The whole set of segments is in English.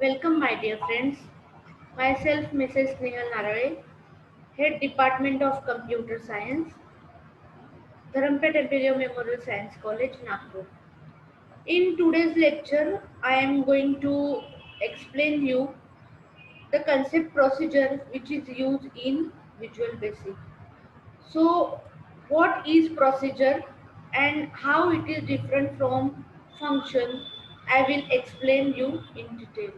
Welcome, my dear friends. Myself, Mrs. Nehal Narare, Head Department of Computer Science, Dharampet Imperial Memorial Science College, Nagpur. In today's lecture, I am going to explain you the concept procedure which is used in Visual Basic. So, what is procedure and how it is different from function? I will explain you in detail.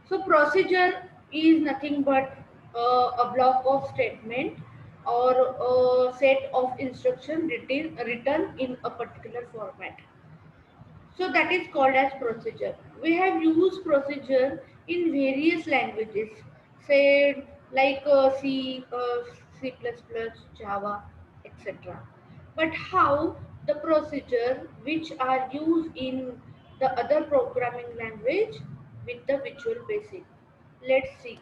So procedure is nothing but a block of statement or a set of instruction written in a particular format. So that is called as procedure. We have used procedure in various languages, say like C++, Java, etc. But how the procedure which are used in the other programming language with the Visual Basic. Let's see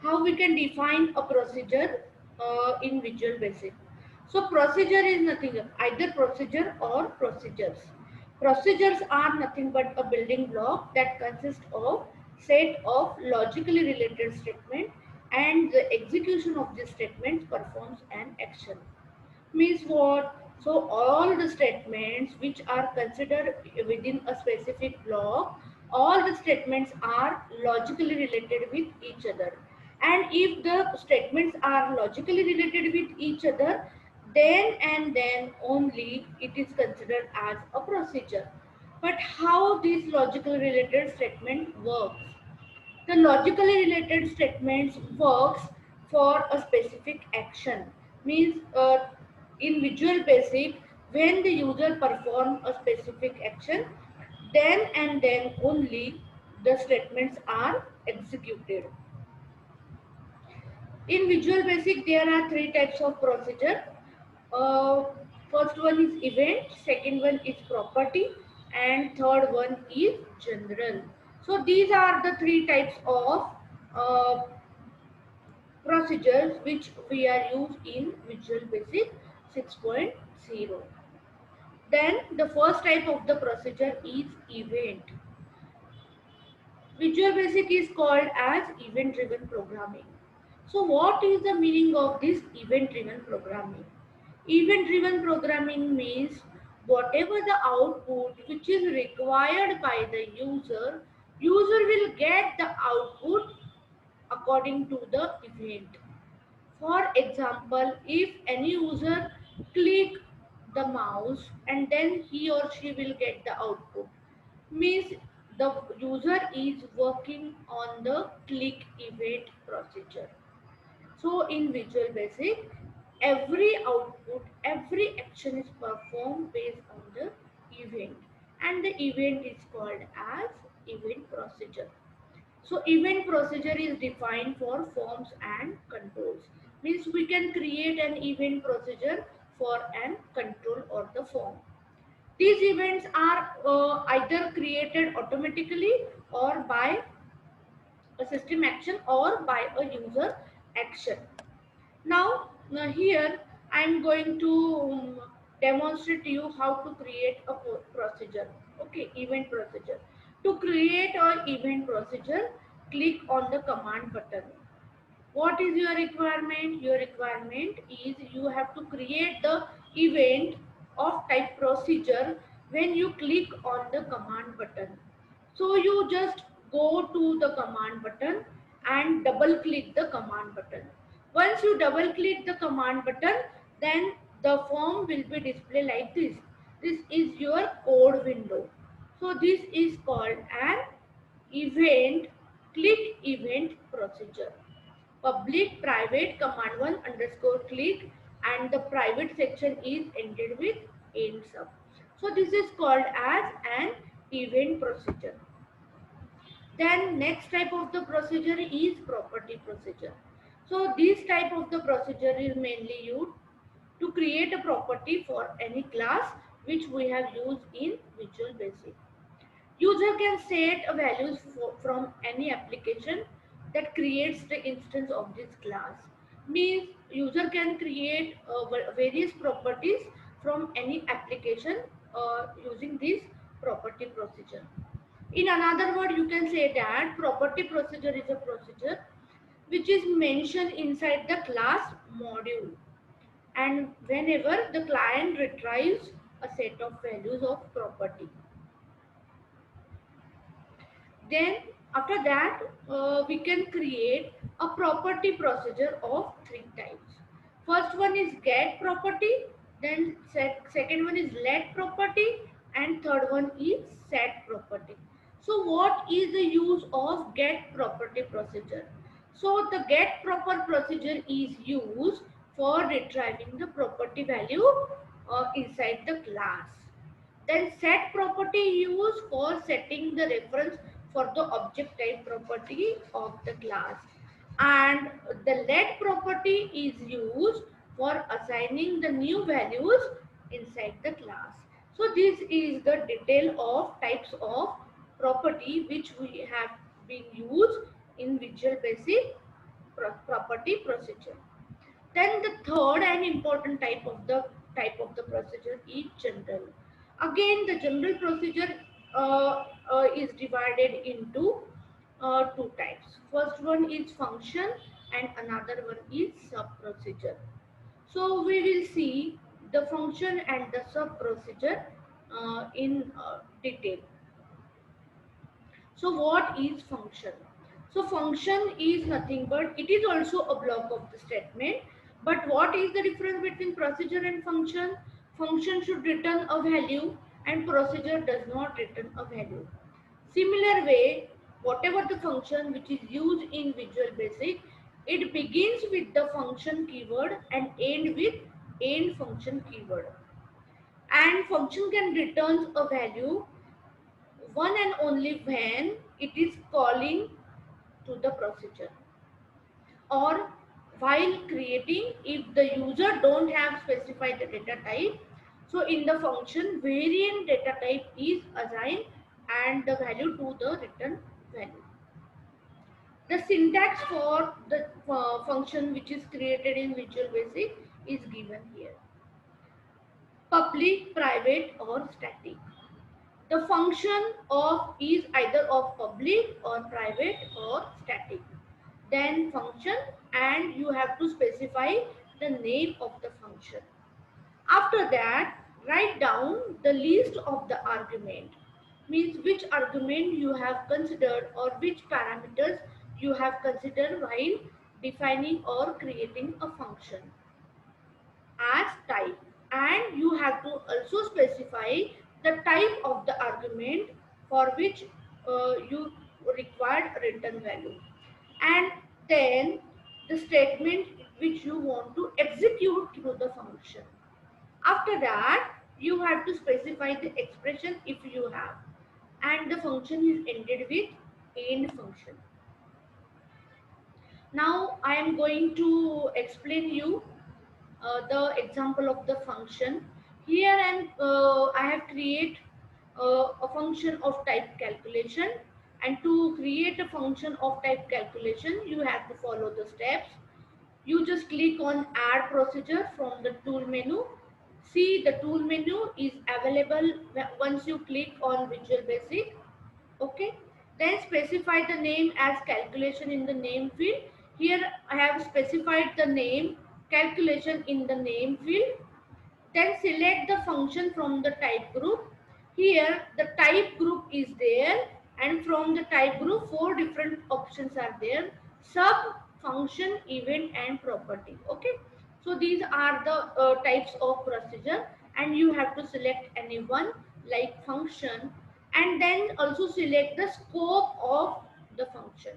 how we can define a procedure in Visual Basic. So procedure is nothing either procedure or procedures. Procedures are nothing but a building block that consists of set of logically related statement and the execution of these statements performs an action. Means what? So all the statements which are considered within a specific block, all the statements are logically related with each other. And if the statements are logically related with each other, then and then only it is considered as a procedure. But how this logically related statement works? The logically related statements works for a specific action. Means in Visual Basic, when the user perform a specific action, then and then only the statements are executed. In Visual Basic, there are three types of procedure. Uh, First one is event, second one is property, and third one is general. So these are the three types of uh, procedures which we are used in Visual Basic 6.0. Then the first type of the procedure is event. Visual Basic is called as event driven programming. So what is the meaning of this event driven programming? Event driven programming means whatever the output which is required by the user will get the output according to the event. For example, if any user click the mouse and then he or she will get the output, means the user is working on the click event procedure. So in Visual Basic, every output, every action is performed based on the event, and the event is called as event procedure. So event procedure is defined for forms and controls. Means we can create an event procedure for an control or the form. These events are either created automatically or by a system action or by a user action. Now here I am going to demonstrate to you how to create a procedure. Okay, event procedure. To create an event procedure, click on the command button. What is your requirement? Your requirement is you have to create the event of type procedure when you click on the command button. So you just go to the command button and double click the command button. Once you double click the command button, then the form will be displayed like this. This is your code window. So this is called an event, click event procedure. Public private command one underscore click, and the private section is ended with end sub. So this is called as an event procedure. Then next type of the procedure is property procedure. So this type of the procedure is mainly used to create a property for any class which we have used in Visual Basic. User can set a values from any application that creates the instance of this class. Means user can create various properties from any application using this property procedure. In another word, you can say that property procedure is a procedure which is mentioned inside the class module, and whenever the client retrieves a set of values of property. Then after that, we can create a property procedure of three types. First one is get property, then second one is let property, and third one is set property. So what is the use of get property procedure? So the get proper procedure is used for retrieving the property value inside the class. Then set property used for setting the reference for the object type property of the class. And the let property is used for assigning the new values inside the class. So this is the detail of types of property which we have been used in Visual Basic property procedure. Then the third and important type of the procedure is general. Again, the general procedure is divided into two types. First one is function and another one is sub procedure. So we will see the function and the sub procedure in detail. So what is function? So function is nothing but it is also a block of the statement. But what is the difference between procedure and function? Function should return a value and procedure does not return a value. Similar way, whatever the function which is used in Visual Basic, it begins with the function keyword and end with end function keyword. And function can return a value one and only when it is calling to the procedure, or while creating if the user don't have specified the data type. So in the function, variant data type is assigned and the value to the return value. The syntax for the function which is created in Visual Basic is given here: public, private, or static. The function of is either of public or private or static. Then function, and you have to specify the name of the function. After that, write down the list of the argument, means which argument you have considered or which parameters you have considered while defining or creating a function as type. And you have to also specify the type of the argument for which you required return value, and then the statement which you want to execute through the function. After that, you have to specify the expression if you have, and the function is ended with end function. Now I am going to explain you the example of the function. Here I have create a function of type calculation, and to create a function of type calculation you have to follow the steps. You just click on add procedure from the tool menu. See, the tool menu is available once you click on Visual Basic. Okay, then specify the name as calculation in the name field. Here I have specified the name calculation in the name field. Then select the function from the type group. Here the type group is there, and from the type group 4 different options are there: sub, function, event, and property. Okay, so these are the types of procedure, and you have to select any one like function, and then also select the scope of the function,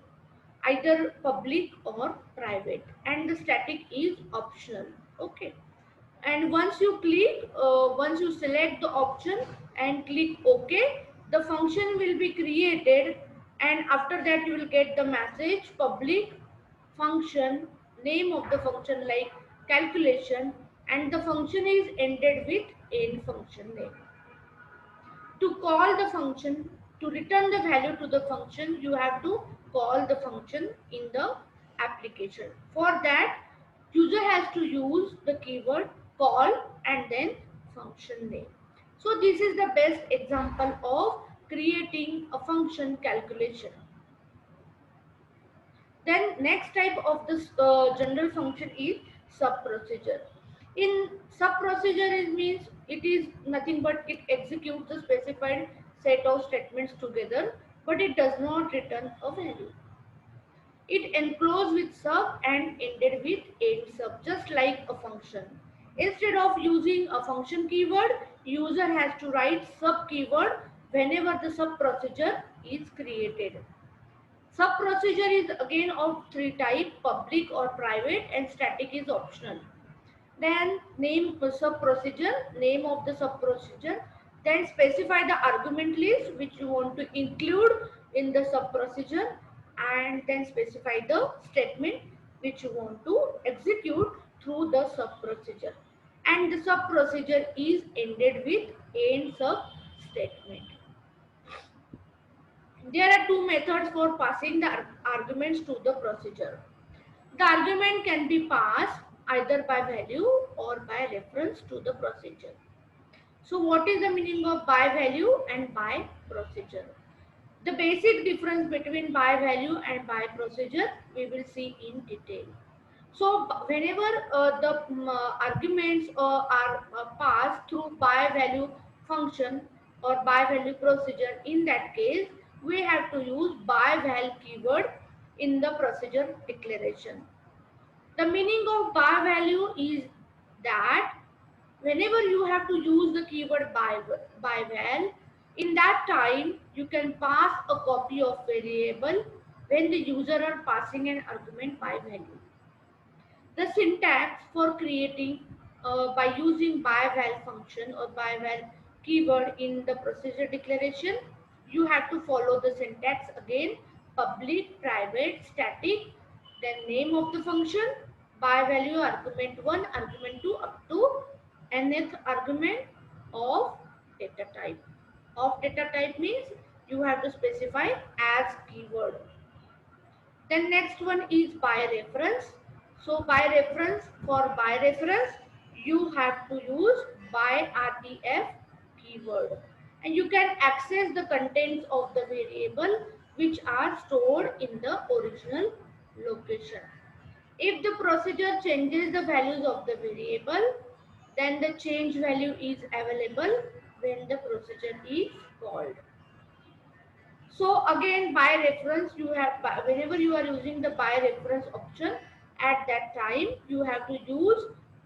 either public or private, and the static is optional. Okay, and once you select the option and click OK, the function will be created, and after that you will get the message public function, name of the function like calculation, and the function is ended with end function name. To call the function, to return the value to the function, you have to call the function in the application. For that, user has to use the keyword call and then function name. So this is the best example of creating a function calculation. Then next type of this general function is sub procedure. In sub procedure it means it is nothing but it executes the specified set of statements together, but it does not return a value. It enclosed with sub and ended with end sub, just like a function. Instead of using a function keyword, user has to write sub keyword whenever the sub procedure is created. Sub procedure is again of three types: public or private, and static is optional. Then name sub procedure, name of the sub procedure, then specify the argument list which you want to include in the sub procedure, and then specify the statement which you want to execute through the sub procedure, and the sub procedure is ended with end sub statement. There are two methods for passing the arguments to the procedure. The argument can be passed either by value or by reference to the procedure. So what is the meaning of by value and by procedure? The basic difference between by value and by procedure we will see in detail. So whenever the arguments are passed through by value function or by value procedure, in that case we have to use by val keyword in the procedure declaration. The meaning of by value is that whenever you have to use the keyword by val, in that time you can pass a copy of variable when the user are passing an argument by value. The syntax for creating by using by val function or by val keyword in the procedure declaration, you have to follow the syntax again: public, private, static, then name of the function, by value argument 1, argument 2 up to nth argument of data type. Of data type means you have to specify as keyword. Then next one is by reference. So by reference, for by reference, you have to use by RDF keyword, and you can access the contents of the variable which are stored in the original location. If the procedure changes the values of the variable, then the change value is available when the procedure is called. So again, by reference, you have whenever you are using the by reference option, at that time you have to use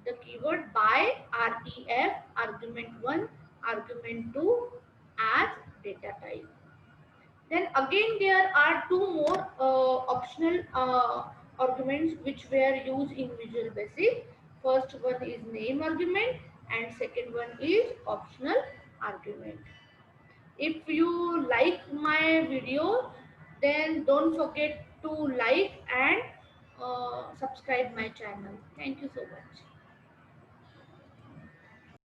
the keyword by ref argument 1, argument 2 as data type. Then again there are two more optional arguments which were used in Visual Basic. First one is name argument and second one is optional argument. If you like my video, then don't forget to like and subscribe my channel. Thank you so much.